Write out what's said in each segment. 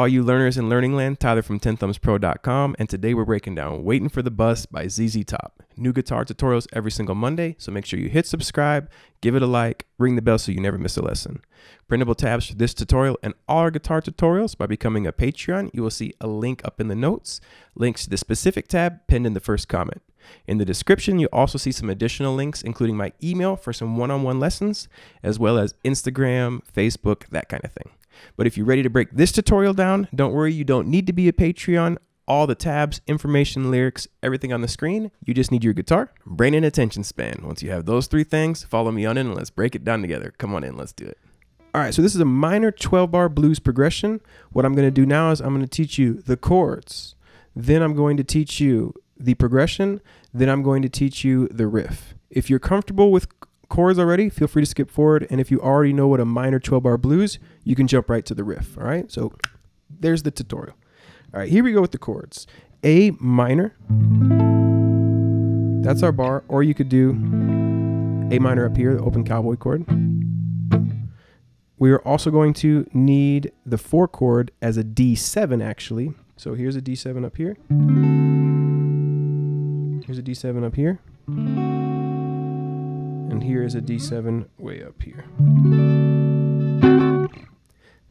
all you learners in Learning Land, Tyler from TenthumbsPro.com, and today we're breaking down Waitin For the Bus by ZZ Top. New guitar tutorials every single Monday, so make sure you hit subscribe, give it a like, ring the bell so you never miss a lesson. Printable tabs for this tutorial and all our guitar tutorials by becoming a Patreon. You will see a link up in the notes, links to the specific tab pinned in the first comment. In the description, you'll also see some additional links, including my email for some one-on-one lessons, as well as Instagram, Facebook, that kind of thing. But if you're ready to break this tutorial down, don't worry, you don't need to be a Patreon. All the tabs, information, lyrics, everything on the screen. You just need your guitar, brain, and attention span. Once you have those three things, follow me on in and let's break it down together. Come on in, let's do it. All right, so this is a minor 12-bar blues progression. What I'm going to do now is I'm going to teach you the chords. Then I'm going to teach you the progression. Then I'm going to teach you the riff. If you're comfortable with chords already, feel free to skip forward. And if you already know what a minor 12-bar blues, you can jump right to the riff. All right, so there's the tutorial. All right, here we go with the chords. A minor, that's our bar, or you could do A minor up here, the open cowboy chord. We are also going to need the 4 chord as a D7 actually. So here's a D7 up here. Here's a D7 up here. And here is a D7 way up here.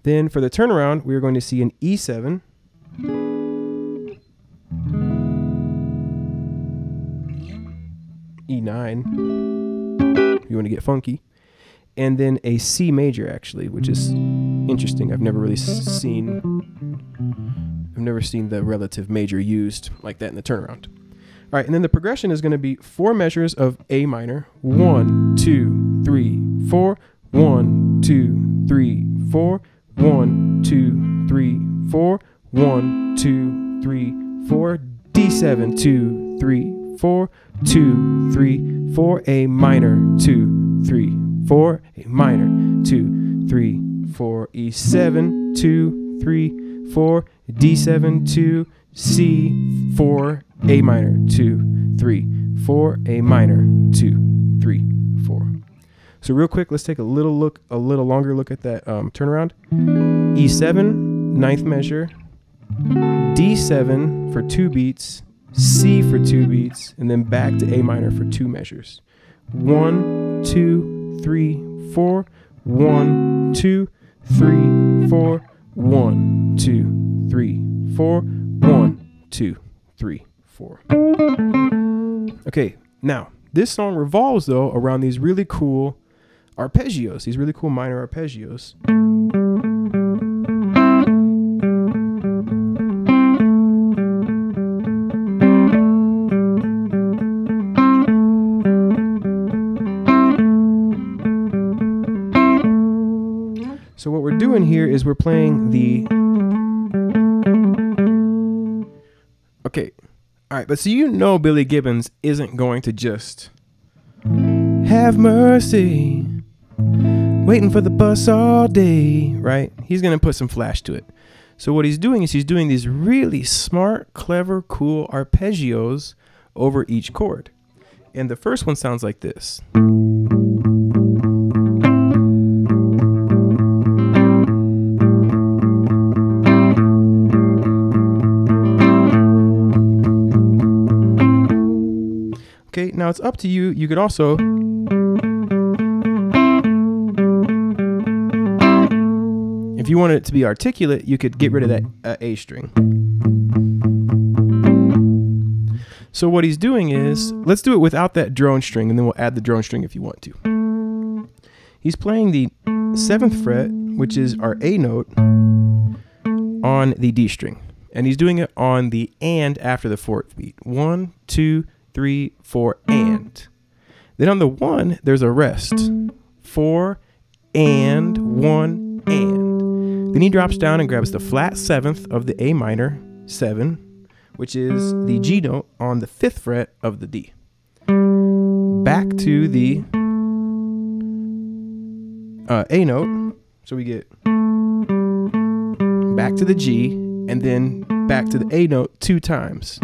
Then for the turnaround, we are going to see an E7. E9, if you want to get funky. And then a C major actually, which is interesting. I've never seen the relative major used like that in the turnaround. All right, and then the progression is going to be 4 measures of A minor. 1, 2, 3, 4. 1, 2, 3, 4. 1, 2, 3, 4. 1, 2, 3, 4. D7, 2, 3, 4. 2, 3, 4. A minor, 2, 3, 4. A minor, 2, 3, 4. E7, 2, 3, 4. D7, 2. C, 4. A minor, 2, 3, 4. A minor, 2, 3, 4. So real quick, let's take a little longer look at that turnaround. E7, 9th measure. D7 for 2 beats. C for 2 beats, and then back to A minor for 2 measures. 1, 2, 3, 4. 1, 2, 3, 4. 1, 2, 3, 4. 1, 2, 3, 4. Okay, now this song revolves though around these really cool arpeggios, these really cool minor arpeggios. So what we're doing here is we're playing the... Okay, all right, but so you know Billy Gibbons isn't going to just have mercy, waiting for the bus all day, right? He's going to put some flash to it. So what he's doing is he's doing these really smart, clever, cool arpeggios over each chord. And the first one sounds like this. Okay, now it's up to you. You could also if you wanted it to be articulate, you could get rid of that A string. So what he's doing is, let's do it without that drone string, and then we'll add the drone string if you want to. He's playing the 7th fret, which is our A note, on the D string. And he's doing it on the and after the 4th beat. 1, 2, 3, 4, and. Then on the 1, there's a rest. 4, and, 1, and. Then he drops down and grabs the flat 7th of the A minor, 7, which is the G note on the 5th fret of the D. Back to the A note, so we get back to the G, and then back to the A note 2 times.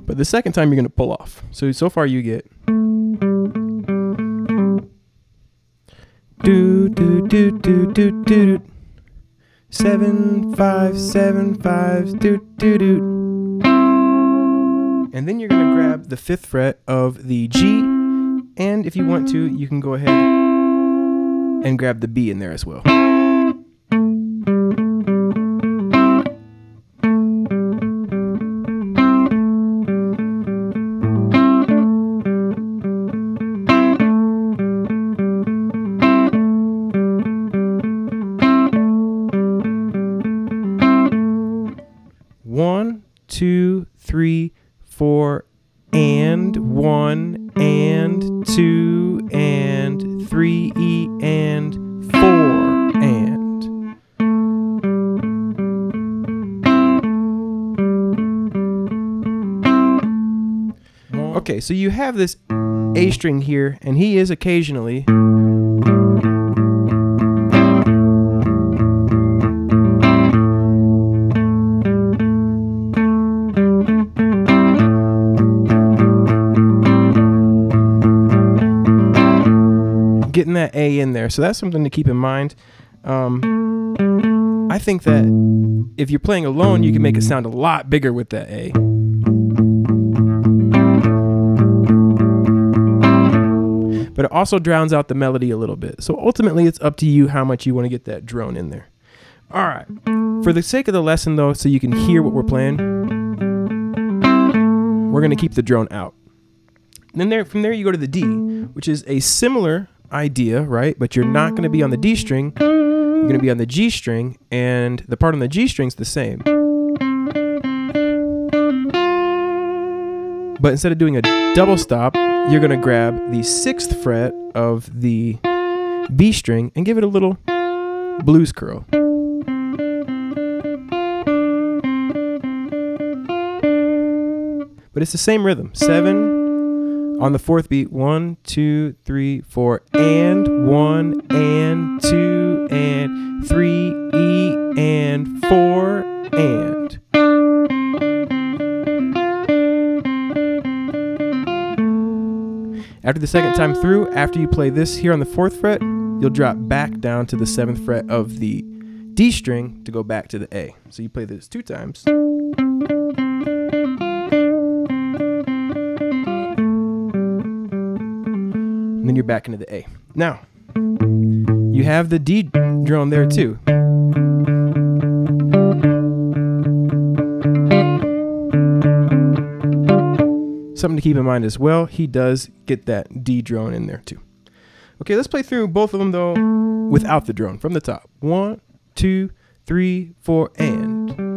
But the second time you're going to pull off. So far you get do do do do do do. 7 5 7 5 doot doot doot. And then you're going to grab the 5th fret of the G, and if you want to, you can go ahead and grab the B in there as well. One, two, three, 4 and 1 and 2 and 3 E and 4 and. Okay, so you have this A string here, and he is occasionally getting that A in there, so that's something to keep in mind. I think that if you're playing alone, you can make it sound a lot bigger with that A. But it also drowns out the melody a little bit. So ultimately, it's up to you how much you want to get that drone in there. All right. For the sake of the lesson, though, so you can hear what we're playing, we're going to keep the drone out. And then from there, you go to the D, which is a similar idea, right? But you're not going to be on the D string. You're going to be on the G string, and the part on the G string is the same. But instead of doing a double stop, you're going to grab the 6th fret of the B string and give it a little blues curl. But it's the same rhythm. 7 on the 4th beat, 1, 2, 3, 4, and 1, and 2, and 3, E, and 4, and. After the second time through, after you play this here on the 4th fret, you'll drop back down to the 7th fret of the D string to go back to the A. So you play this 2 times. And then you're back into the A. Now, you have the D drone there too. Something to keep in mind as well, he does get that D drone in there too. Okay, let's play through both of them though without the drone from the top. 1, 2, 3, 4, and.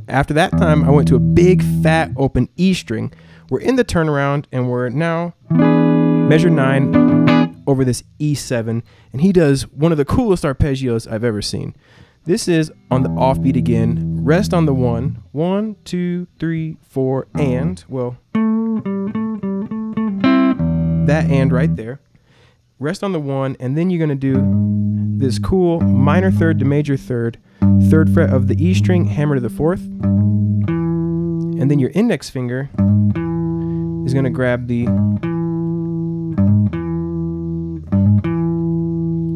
After that time, I went to a big, fat, open E string. We're in the turnaround, and we're now measure 9 over this E7, and he does one of the coolest arpeggios I've ever seen. This is on the offbeat again. Rest on the 1. 1, 2, 3, 4, and. Well, that and right there. Rest on the 1, and then you're going to do this cool minor 3rd to major 3rd, 3rd fret of the E string, hammer to the 4th, and then your index finger is going to grab the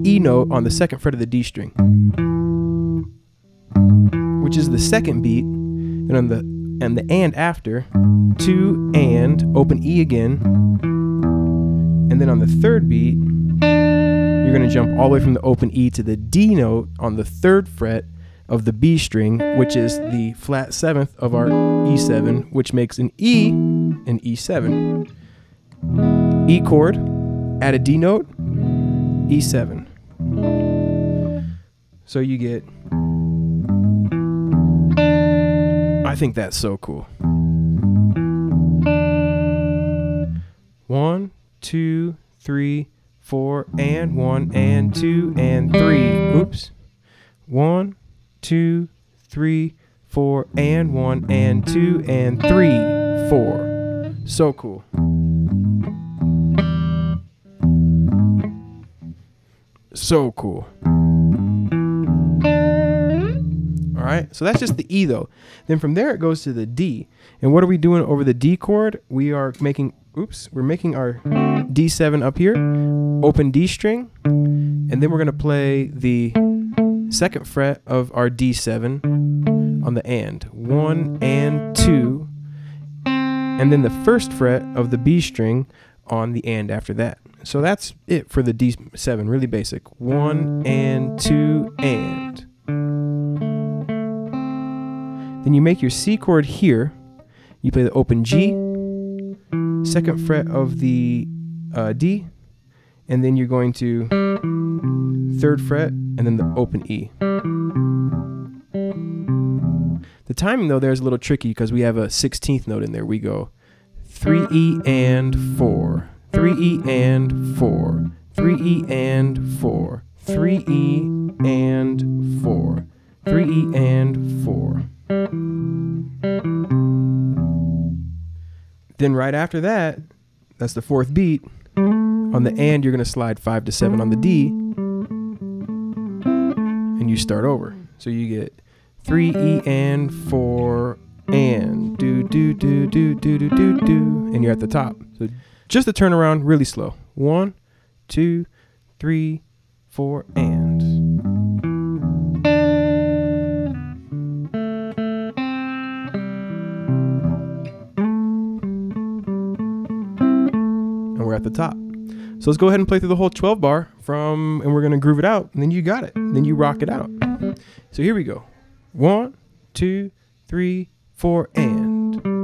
E note on the 2nd fret of the D string, which is the 2nd beat. Then on the and after, 2 and open E again, and then on the 3rd beat, you're going to jump all the way from the open E to the D note on the 3rd fret of the B string, which is the flat 7th of our E7, which makes an E and E7. E chord, add a D note, E7. So you get, I think that's so cool. 1, 2, 3, 4, and 1, and 2, and 3. Oops. 1, 2, 3, 4, and 1, and 2, and 3, 4. So cool. So cool. All right, so that's just the E though. Then from there it goes to the D. And what are we doing over the D chord? We are making, we're making our D7 up here, open D string, and then we're gonna play the second fret of our D7 on the and. 1 and 2, and then the first fret of the B string on the and after that. So that's it for the D7, really basic. 1 and 2 and. Then you make your C chord here. You play the open G, second fret of the D, and then you're going to third fret and then the open E. The timing though there is a little tricky because we have a 16th note in there. We go 3E and 4, 3E and 4, 3E and 4, 3E and 4, 3E and 4. Then right after that, that's the fourth beat. On the and, you're going to slide 5 to 7 on the D, and you start over. So you get 3E and 4 and do do do do do do do do, and you're at the top. So just the turnaround, really slow. 1, 2, 3, 4 and. We're at the top. So let's go ahead and play through the whole 12 bar and we're going to groove it out, and then you got it. Then you rock it out. So here we go. 1, 2, 3, 4 and.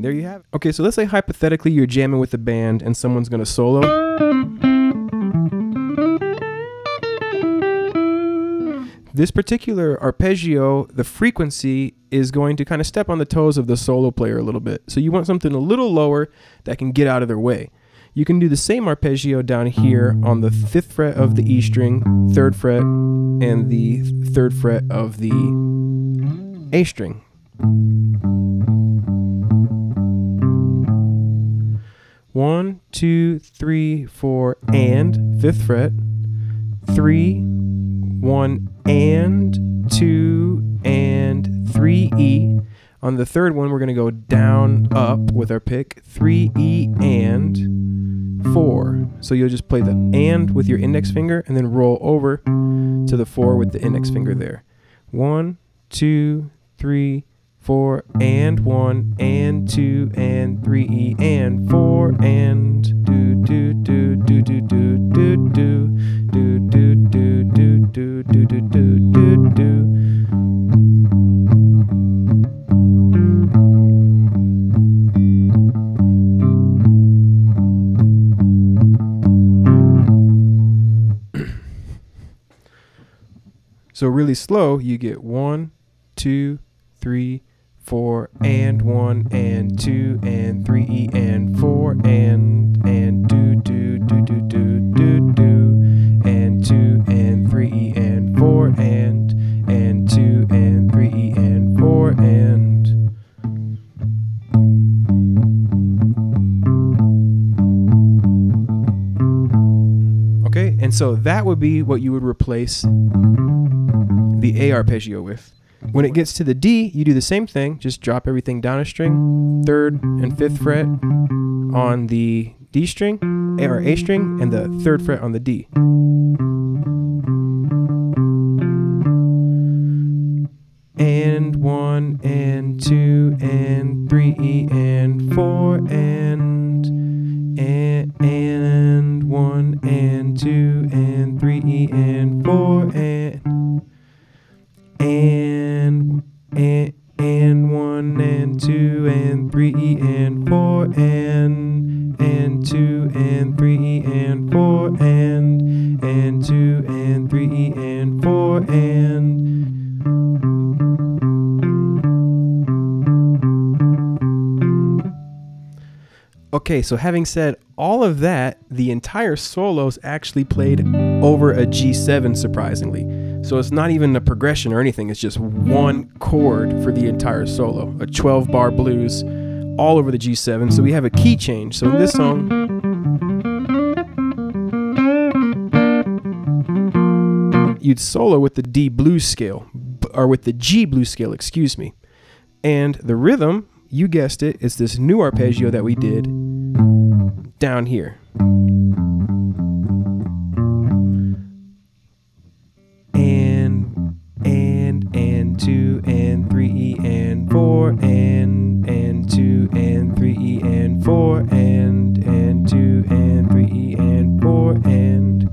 There you have it. Okay, so let's say hypothetically you're jamming with a band and someone's going to solo. This particular arpeggio, the frequency is going to kind of step on the toes of the solo player a little bit. So you want something a little lower that can get out of their way. You can do the same arpeggio down here on the 5th fret of the E string, 3rd fret, and the 3rd fret of the A string. One, 2, 3, 4, and 5th fret, 3, 1, and 2, and 3 E. On the third one, we're going to go down, up with our pick, 3 E and 4. So you'll just play the and with your index finger and then roll over to the 4 with the index finger there. 1, 2, 3, 4 and 1 and 2 and 3 E and 4 and do do do do do do do do do do do do do do do do do. So really slow, you get 1, 2, 3, 4 and 1 and 2 and 3 E and 4 and do do do do do do do and 2 and 3 E and 4 and 2 and 3 E and 4 and. Okay, and so that would be what you would replace the A arpeggio with. When it gets to the D, you do the same thing. Just drop everything down a string, 3rd and 5th fret on the D string, or A string, and the 3rd fret on the D. And 1 and 2 and 3 E and 4 and 1 and 2 and 3 E and 4 and 1 and 2 2 and 3 and 4 and 2 and 3 and 4 and 2 and 3 and 4 and. Okay, so having said all of that, the entire solo is actually played over a G7, surprisingly. So it's not even a progression or anything, it's just one chord for the entire solo, a 12-bar blues all over the G7. So we have a key change. So in this song, you'd solo with the D blues scale, or with the G blues scale, excuse me. And the rhythm, you guessed it, it's this new arpeggio that we did down here. And 2 and 3 and 4 and 2 and 3 and 4 and 2 and 3 and 4 and.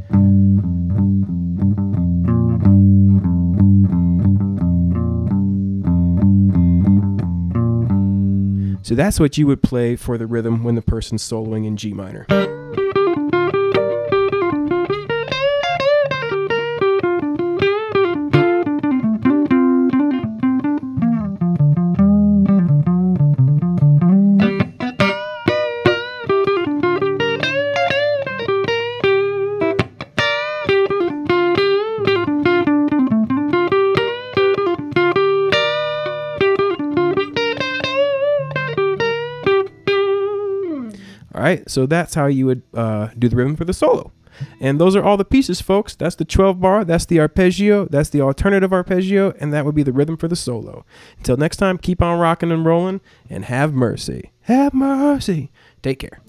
So that's what you would play for the rhythm when the person's soloing in G minor. All right, so that's how you would do the rhythm for the solo. And those are all the pieces, folks. That's the 12 bar, that's the arpeggio, that's the alternative arpeggio, and that would be the rhythm for the solo. Until next time, keep on rocking and rolling, and have mercy. Have mercy. Take care.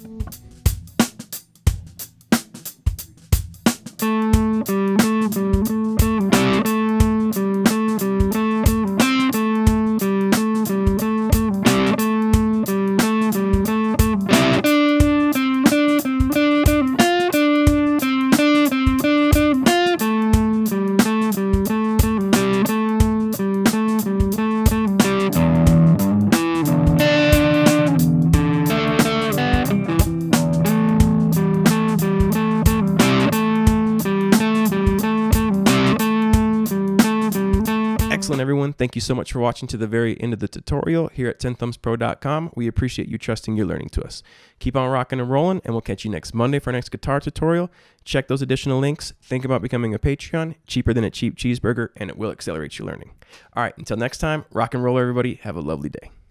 Excellent, everyone. Thank you so much for watching to the very end of the tutorial here at Tenthumbspro.com. We appreciate you trusting your learning to us. Keep on rocking and rolling, and we'll catch you next Monday for our next guitar tutorial. Check those additional links. Think about becoming a Patreon, cheaper than a cheap cheeseburger, and it will accelerate your learning. All right, until next time, rock and roll, everybody. Have a lovely day.